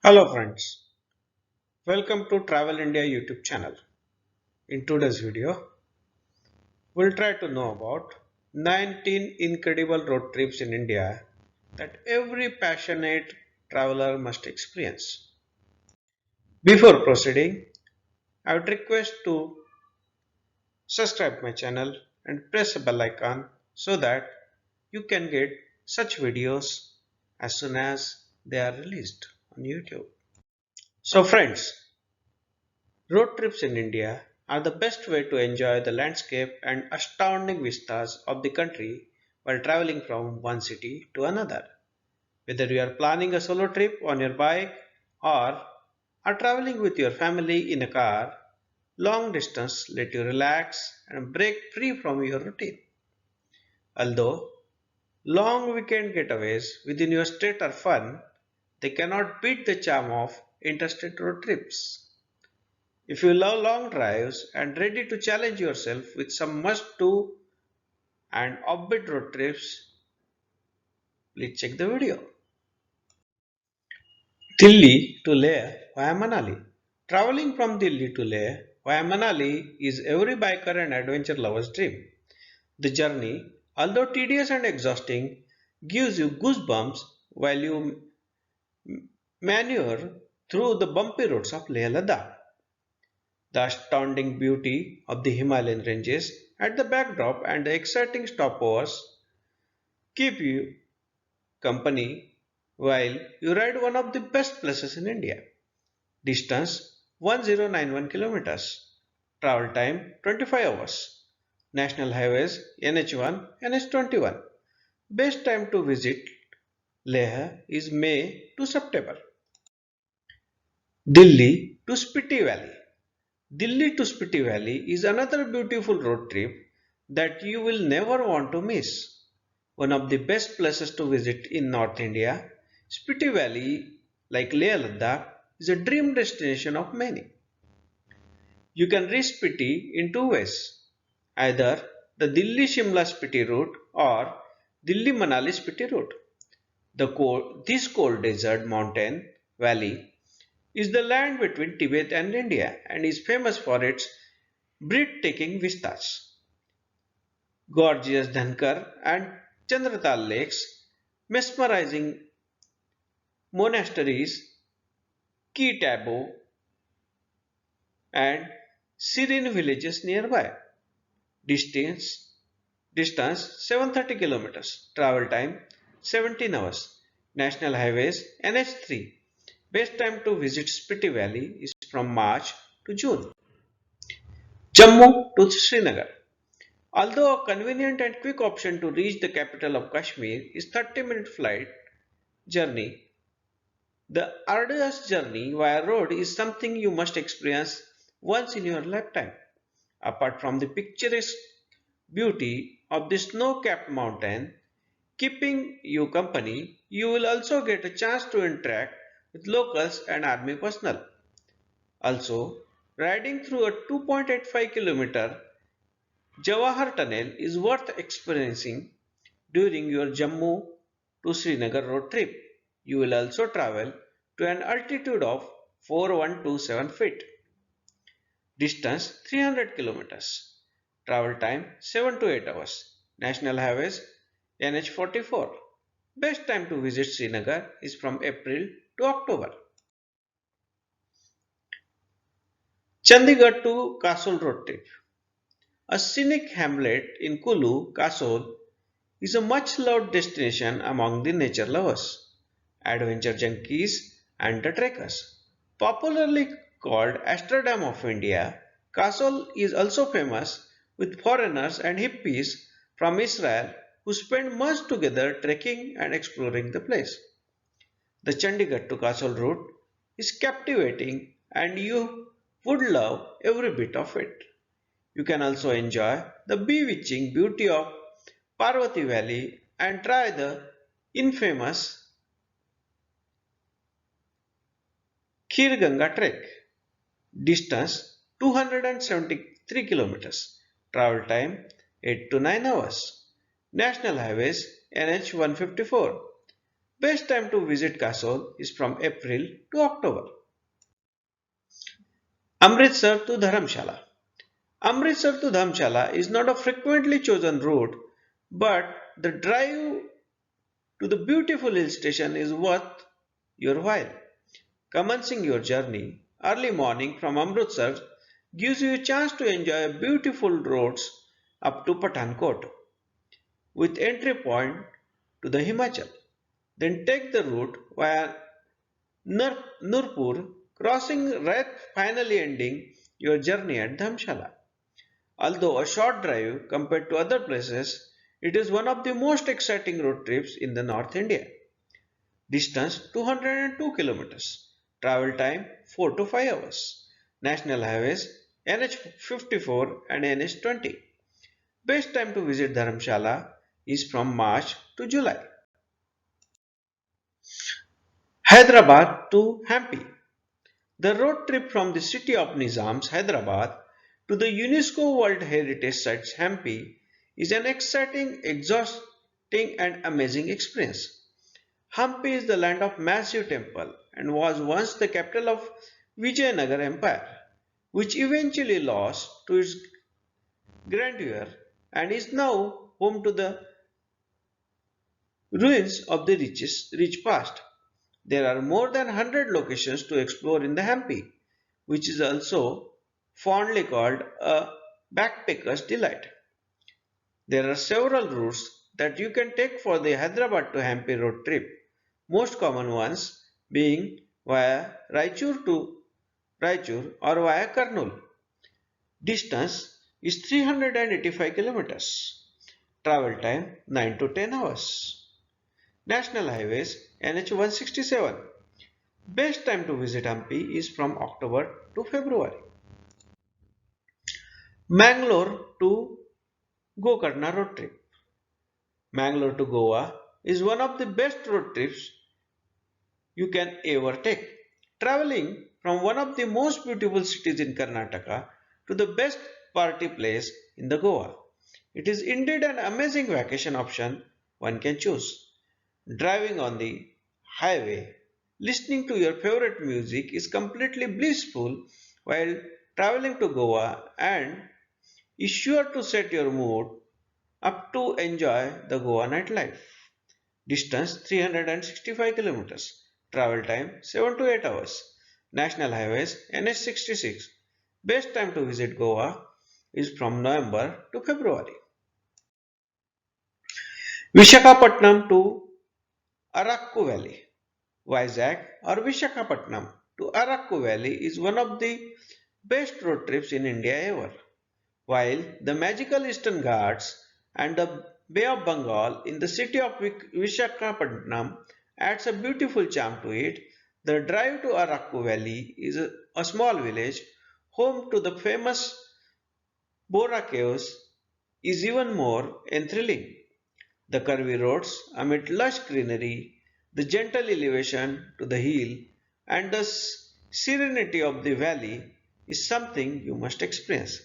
Hello friends, welcome to Travel India YouTube channel. In today's video, we'll try to know about 19 incredible road trips in India that every passionate traveler must experience. Before proceeding, I would request to subscribe my channel and press the bell icon so that you can get such videos as soon as they are released on YouTube. So friends, road trips in India are the best way to enjoy the landscape and astounding vistas of the country while traveling from one city to another. Whether you are planning a solo trip on your bike or are traveling with your family in a car, long distance let you relax and break free from your routine. Although long weekend getaways within your state are fun, they cannot beat the charm of interstate road trips. If you love long drives and ready to challenge yourself with some must do and offbeat road trips, please check the video. Delhi to Leh via Manali. Traveling from Delhi to Leh via Manali is every biker and adventure lover's dream. The journey, although tedious and exhausting, gives you goosebumps while you maneuver through the bumpy roads of Leh Ladakh. The astounding beauty of the Himalayan ranges at the backdrop and the exciting stopovers keep you company while you ride one of the best places in India. Distance 1091 kilometers. Travel time 25 hours. National highways NH1, NH21. Best time to visit Leh is May to September. Delhi to Spiti Valley. Delhi to Spiti Valley is another beautiful road trip that you will never want to miss. One of the best places to visit in North India, Spiti Valley, like Leh Ladakh, is a dream destination of many. You can reach Spiti in two ways, either the Delhi Shimla Spiti route or Delhi Manali Spiti route. This cold desert mountain valley is the land between Tibet and India and is famous for its breathtaking vistas. Gorgeous Dhankar and Chandratal lakes, mesmerizing monasteries, Ki Tabo, and serene villages nearby. Distance distance 730 kilometers. Travel time 17 hours. National highways NH3. Best time to visit Spiti Valley is from March to June. Jammu to Srinagar. Although a convenient and quick option to reach the capital of Kashmir is 30-minute flight journey, the arduous journey via road is something you must experience once in your lifetime. Apart from the picturesque beauty of the snow-capped mountain keeping you company, you will also get a chance to interact with locals and army personnel. Also, riding through a 2.85 kilometer Jawahar Tunnel is worth experiencing during your Jammu to Srinagar road trip. You will also travel to an altitude of 4127 feet. Distance 300 kilometers. Travel time 7 to 8 hours. National highways NH44. Best time to visit Srinagar is from April to October. Chandigarh to Kasol road trip. A scenic hamlet in Kulu, Kasol is a much loved destination among the nature lovers, adventure junkies, and the trekkers. Popularly called Amsterdam of India, Kasol is also famous with foreigners and hippies from Israel who spend months together trekking and exploring the place. The Chandigarh to Kasol route is captivating and you would love every bit of it. You can also enjoy the bewitching beauty of Parvati Valley and try the infamous Khir Ganga trek. Distance 273 kilometers. Travel time 8 to 9 hours. National highways NH 154. Best time to visit Kasol is from April to October. Amritsar to Dharamshala. Amritsar to Dharamshala is not a frequently chosen route, but the drive to the beautiful hill station is worth your while. Commencing your journey early morning from Amritsar gives you a chance to enjoy beautiful roads up to Pathankot with entry point to the Himachal. Then take the route via Nurpur, crossing right, finally ending your journey at Dhamshala. Although a short drive compared to other places, it is one of the most exciting road trips in the North India. Distance 202 kilometers. Travel time 4 to 5 hours. National highways NH 54 and NH 20. Best time to visit Dharamshala is from March to July. Hyderabad to Hampi. The road trip from the city of Nizams, Hyderabad, to the UNESCO World Heritage Site Hampi is an exciting, exhausting, and amazing experience. Hampi is the land of massive temple and was once the capital of Vijayanagar Empire, which eventually lost to its grandeur and is now home to the ruins of the rich past. There are more than 100 locations to explore in the Hampi, which is also fondly called a backpacker's delight. There are several routes that you can take for the Hyderabad to Hampi road trip, most common ones being via Raichur or via Kurnool. Distance is 385 kilometers. Travel time 9 to 10 hours. National highways NH 167. Best time to visit Hampi is from October to February. Mangalore to Gokarna road trip. Mangalore to Goa is one of the best road trips you can ever take. Traveling from one of the most beautiful cities in Karnataka to the best party place in the Goa. It is indeed an amazing vacation option one can choose. Driving on the highway, listening to your favorite music is completely blissful while traveling to Goa and is sure to set your mood up to enjoy the Goa nightlife. Distance 365 kilometers. Travel time 7 to 8 hours. National highways NH 66. Best time to visit Goa is from November to February. Vishakhapatnam to Arakku Valley. Vizag or Vishakhapatnam to Arakku Valley is one of the best road trips in India ever. While the magical Eastern Ghats and the Bay of Bengal in the city of Vishakhapatnam adds a beautiful charm to it, the drive to Arakku Valley is a small village home to the famous Bora Caves is even more enthralling. The curvy roads amid lush greenery, the gentle elevation to the hill, and the serenity of the valley is something you must experience.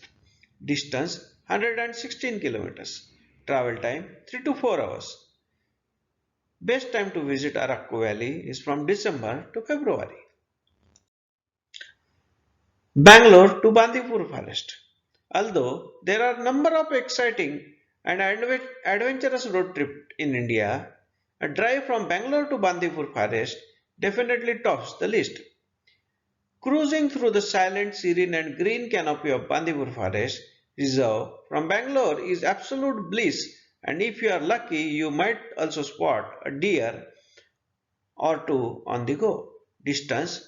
Distance 116 kilometers. Travel time 3 to 4 hours. Best time to visit Arakku Valley is from December to February. Bangalore to Bandipur Forest. Although there are a number of exciting and adventurous road trips in India, a drive from Bangalore to Bandipur Forest definitely tops the list. Cruising through the silent, serene and green canopy of Bandipur Forest Reserve from Bangalore is absolute bliss, and if you are lucky you might also spot a deer or two on the go. Distance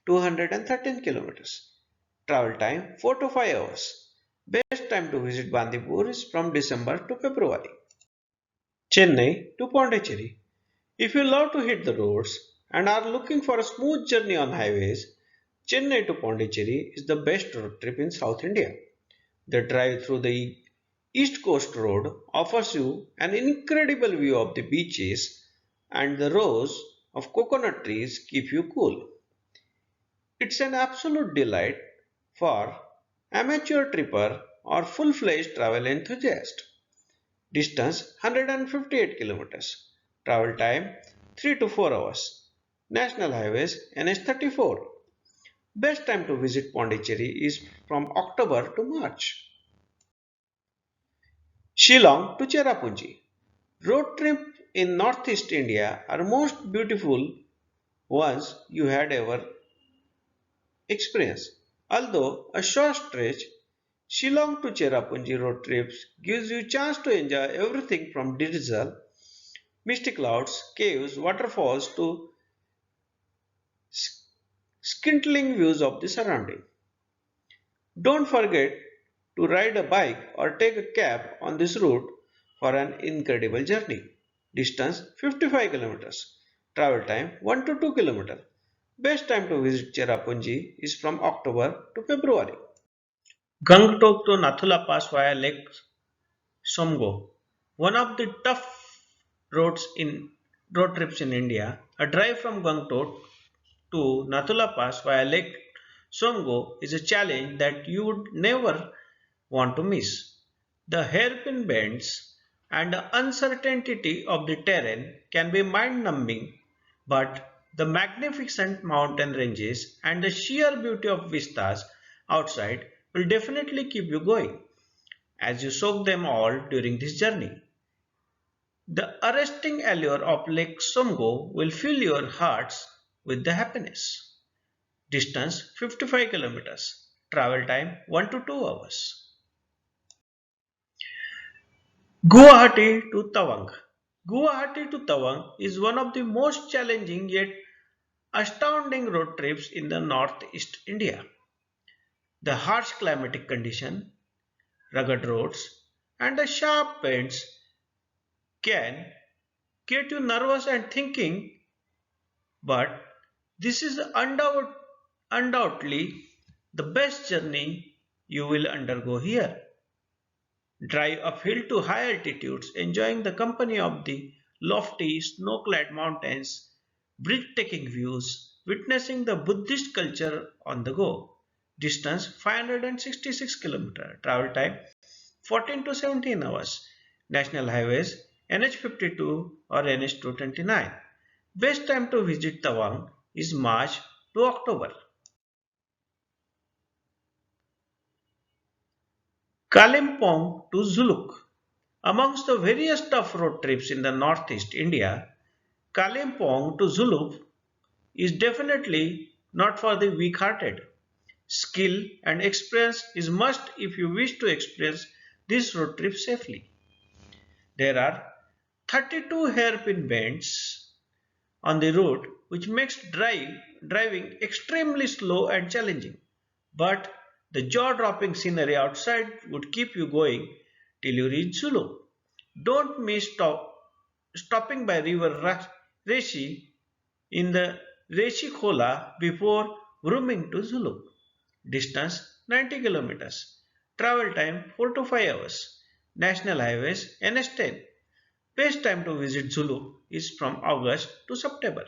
213 kilometers. Travel time 4 to 5 hours. Best time to visit Bandipur is from December to February. Chennai to Pondicherry. If you love to hit the roads and are looking for a smooth journey on highways, Chennai to Pondicherry is the best road trip in South India. The drive through the East Coast Road offers you an incredible view of the beaches, and the rows of coconut trees keep you cool. It's an absolute delight for amateur tripper or full-fledged travel enthusiast. Distance 158 kilometers. Travel time 3 to 4 hours. National highways NH34. Best time to visit Pondicherry is from October to March. Shillong to Cherrapunji. Road trip in Northeast India are most beautiful ones you had ever experienced. Although a short stretch, Shillong to Cherrapunji road trips gives you a chance to enjoy everything from diesel, misty clouds, caves, waterfalls to scintilling views of the surrounding. Don't forget to ride a bike or take a cab on this route for an incredible journey. Distance 55 kilometers. Travel time 1 to 2 kilometers. Best time to visit Cherrapunji is from October to February. Gangtok to Nathula Pass via Lake Somgo. One of the tough road trips in India. A drive from Gangtok to Nathula Pass via Lake Somgo is a challenge that you would never want to miss. The hairpin bends and the uncertainty of the terrain can be mind numbing, but the magnificent mountain ranges and the sheer beauty of vistas outside will definitely keep you going as you soak them all during this journey. The arresting allure of Lake Somgo will fill your hearts with the happiness. Distance 55 kilometers. Travel time 1 to 2 hours. Guwahati to Tawang. Guwahati to Tawang is one of the most challenging yet astounding road trips in the northeast India. The harsh climatic condition, rugged roads, and the sharp bends can get you nervous and thinking, but this is undoubtedly the best journey you will undergo here. Drive uphill to high altitudes, enjoying the company of the lofty snow-clad mountains, breathtaking views, witnessing the Buddhist culture on the go. Distance 566 km. Travel time 14 to 17 hours. National highways NH52 or NH229. Best time to visit Tawang is March to October. Kalimpong to Zuluk. Amongst the various tough road trips in the northeast India, Kalimpong to Zuluk is definitely not for the weak-hearted. Skill and experience is must if you wish to experience this road trip safely. There are 32 hairpin bends on the road which makes driving extremely slow and challenging. But the jaw-dropping scenery outside would keep you going till you reach Zulu. Don't miss stopping by River Reshi in the Reshi Khola before roaming to Zulu. Distance 90 kilometers. Travel time 4 to 5 hours. National highways NS10. Best time to visit Zulu is from August to September.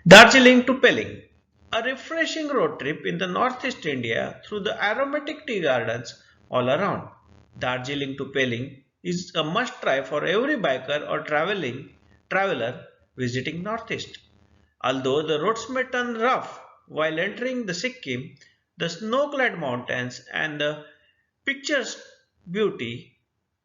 Darjeeling to Pelling. A refreshing road trip in the northeast India through the aromatic tea gardens all around. Darjeeling to Pelling is a must try for every biker or traveler visiting northeast. Although the roads may turn rough while entering the Sikkim, the snow-clad mountains and the picturesque beauty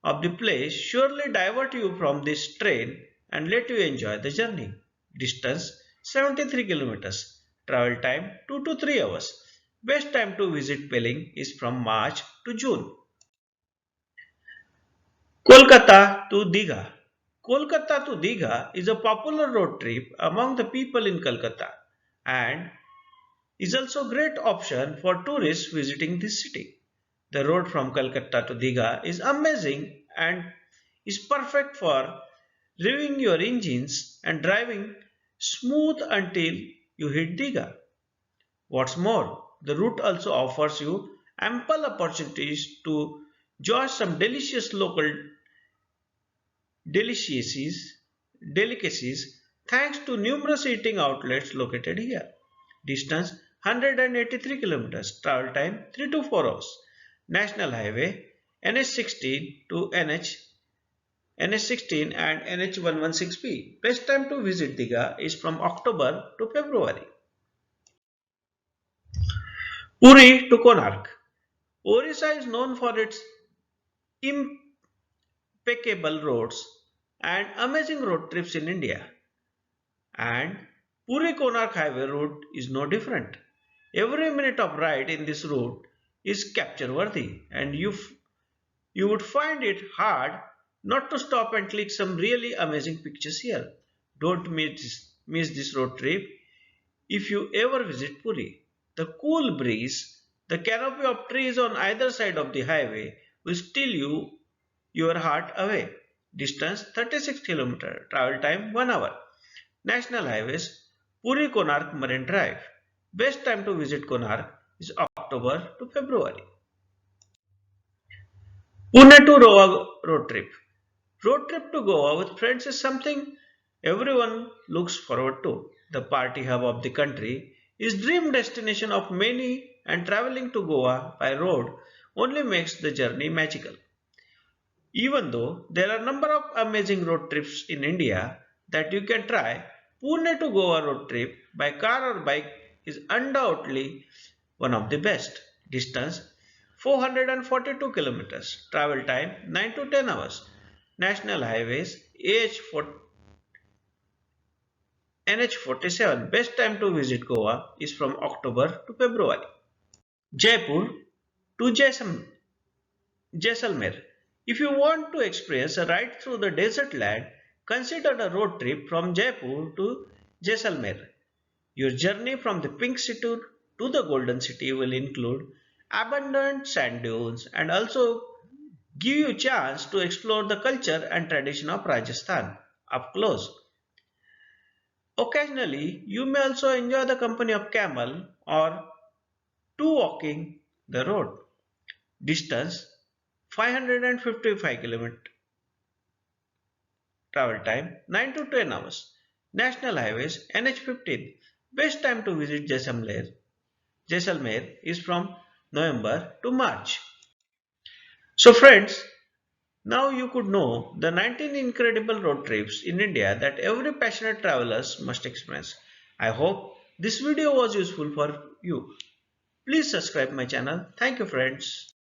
of the place surely divert you from this train and let you enjoy the journey. Distance 73 kilometers. Travel time 2 to 3 hours. Best time to visit Pelling is from March to June. Kolkata to Digha. Kolkata to Digha is a popular road trip among the people in Kolkata and is also a great option for tourists visiting this city. The road from Kolkata to Digha is amazing and is perfect for revving your engines and driving smooth until you hit Digha. What's more, the route also offers you ample opportunities to enjoy some delicious local delicacies, delicacies thanks to numerous eating outlets located here. Distance 183 kilometers, travel time 3 to 4 hours. National Highway NH16 to NH NH16 and NH116B. Best time to visit Digha is from October to February. Puri to Konark. Orissa is known for its impeccable roads and amazing road trips in India. And Puri Konark Highway route is no different. Every minute of ride in this route is capture worthy, and you would find it hard not to stop and click some really amazing pictures here. Don't miss this road trip if you ever visit Puri. The cool breeze, the canopy of trees on either side of the highway will steal your heart away. Distance 36 km, travel time 1 hour. National highways, Puri Konark Marine Drive. Best time to visit Konark is October to February. Pune to Goa road trip. Road trip to Goa with friends is something everyone looks forward to. The party hub of the country is dream destination of many, and traveling to Goa by road only makes the journey magical. Even though there are a number of amazing road trips in India that you can try, Pune to Goa road trip by car or bike is undoubtedly one of the best. Distance 442 kilometers. Travel time 9 to 10 hours. National highways NH47. Best time to visit Goa is from October to February. Jaipur to Jaisalmer. If you want to experience a ride through the desert land, consider a road trip from Jaipur to Jaisalmer. Your journey from the Pink City to the Golden City will include abundant sand dunes and also give you a chance to explore the culture and tradition of Rajasthan up close. Occasionally, you may also enjoy the company of camel or two walking the road. Distance 555 km. Travel time 9 to 10 hours. National highways NH15. Best time to visit Jaisalmer is from November to March. So friends, now you could know the 19 incredible road trips in India that every passionate travelers must experience. I hope this video was useful for you. Please subscribe my channel. Thank you friends.